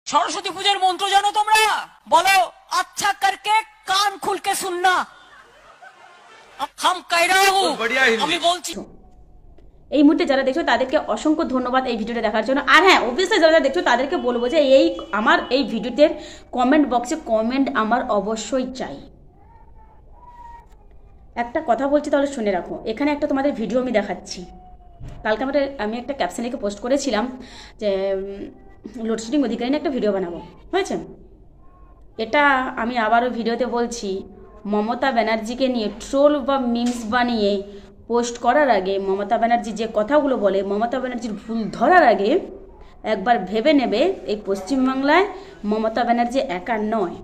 सरस्वती पूजार मंत्र जानो तोमरा बोलो अच्छा करके कान खुल के सुनना हम कह रहा हूँ আমি বলছি এই মুহূর্তে যারা দেখছো তাদেরকে অসংখ্য ধন্যবাদ এই ভিডিওটা দেখার জন্য। আর হ্যাঁ, অবভিয়াসলি যারা দেখছো তাদেরকে বলবো যে এই আমার এই ভিডিওতে কমেন্ট বক্সে কমেন্ট আমার অবশ্যই চাই। একটা কথা বলছি, তাহলে শুনে রাখো। এখানে একটা তোমাদের ভিডিও আমি দেখাচ্ছি। কালকে আমি একটা ক্যাপশন লিখে পোস্ট করেছিলাম যে লোডশেডিং অধিকারী নিয়ে একটা ভিডিও বানাবো, হয়েছে? এটা আমি আবারও ভিডিওতে বলছি, মমতা ব্যানার্জিকে নিয়ে ট্রোল বা মিমস বানিয়ে পোস্ট করার আগে, মমতা ব্যানার্জি যে কথাগুলো বলে মমতা ব্যানার্জির ভুল ধরার আগে একবার ভেবে নেবে এই পশ্চিমবাংলায় মমতা ব্যানার্জি একা নয়।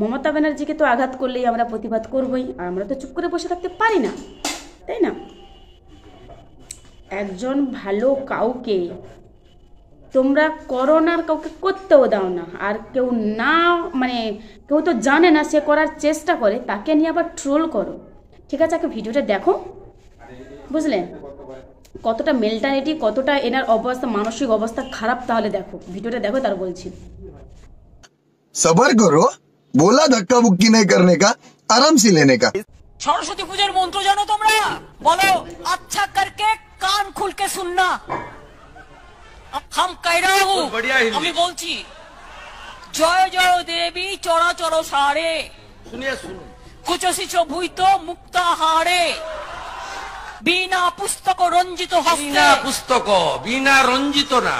মমতা ব্যানার্জিকে তো আঘাত করলেই আমরা প্রতিবাদ করবই, আর আমরা তো চুপ করে বসে থাকতে পারি না, তাই না? একজন ভালো কাউকে তোমরা করোনার কাউকে করতেও দাও না, আর কেউ না মানে কেউ তো জানে না, সে করার চেষ্টা করে, তাকে নিয়ে আবার ট্রোল করো। ঠিক আছে, আগে ভিডিওটা দেখো, বুঝলেন কতটা মেন্টালিটি, কতটা এনার অবস্থা, মানসিক অবস্থা খারাপ। তাহলে দেখো ভিডিওটা, দেখো, তার বলছি। सबर करो, बोला धक्का बुक्की नहीं करने का, आराम से लेने का। सरस्वती पूजार मंत्र जानो तोमरा बोलो अच्छा करके कान खुल के सुनना हम कह रहा हूँ আমি বলছি জয় জয় দেবী চরাচর সারে শুনিয়ে শুনুন কুচসিচ ভুইত মুক্তাহারে বিনা পুস্তক রঞ্জিত হস্তে বিনা পুস্তক বিনা রঞ্জিত না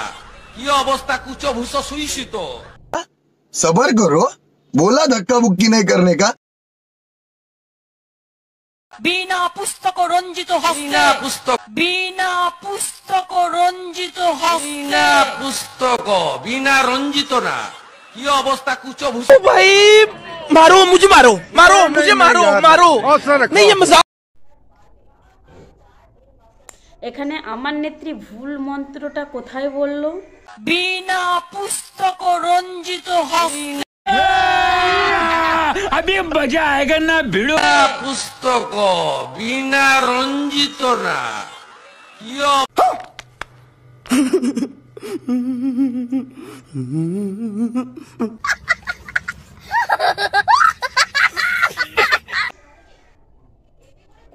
কি অবস্থা কুচভূষ সুইসিত सबर करो, बोला धक्का बुक्की नहीं करने का। বিনা পুস্তক রঞ্জিত হস্তে বিনা পুস্তক বিনা পুস্তক রঞ্জিত হস্তে বিনা পুস্তক বিনা রঞ্জিত না কি অবস্থা কুচভূষ भाई मारो मुझे, मारो मारो मुझे, मारो मारो नहीं, ये मजाक। এখানে আমার নেত্রী ভুল মন্ত্রটা কোথায় বললো? বিনা পুস্তক রঞ্জিত হস্তে अभी मजा आएगा ना भिड़ो। বিনা পুস্তক বিনা রঞ্জিত না কি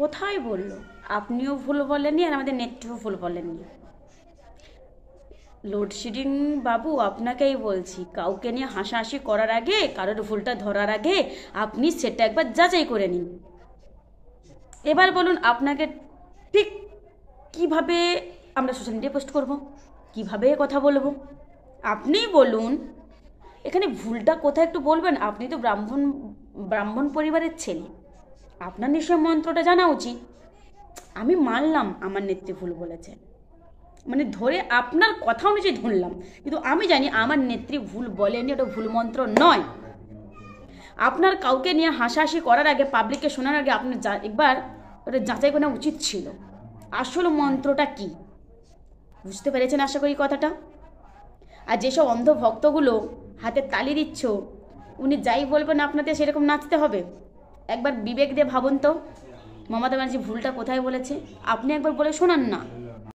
কোথায় বললো? আপনিও ভুল বলেননি, আর আমাদের নেত্রীও ভুল বলেননি। লোডশেডিং বাবু, আপনাকেই বলছি, কাউকে নিয়ে হাসাহাসি করার আগে, কারোর ভুলটা ধরার আগে আপনি সেটা একবার যাচাই করে নিন। এবার বলুন, আপনাকে ঠিক কিভাবে আমরা সোশ্যাল মিডিয়ায় পোস্ট করব, কিভাবে কথা বলবো? আপনিই বলুন, এখানে ভুলটা কোথায় একটু বলবেন। আপনি তো ব্রাহ্মণ পরিবারের ছেলে, আপনার নিশ্চয় মন্ত্রটা জানা উচিত। আমি মানলাম আমার নেত্রী ভুল বলেছে, মানে ধরে আপনার কথা অনুযায়ী ধরলাম, কিন্তু আমি জানি আমার নেত্রী ভুল বলেনি, ওটা ভুল মন্ত্র নয়। আপনার কাউকে নিয়ে হাসাহাসি করার আগে, পাবলিককে শোনার আগে আপনার একবার ওটা যাচাই করা উচিত ছিল আসল মন্ত্রটা কি। বুঝতে পেরেছেন আশা করি কথাটা? আর যেসব অন্ধ ভক্তগুলো হাতে তালি দিচ্ছ, উনি যাই বলবেন আপনাদের সেরকম নাচতে হবে? একবার বিবেক দিয়ে ভাবুন তো, মমতা ব্যানার্জি ভুলটা কোথায় বলেছে? আপনি একবার বলে শোনান না।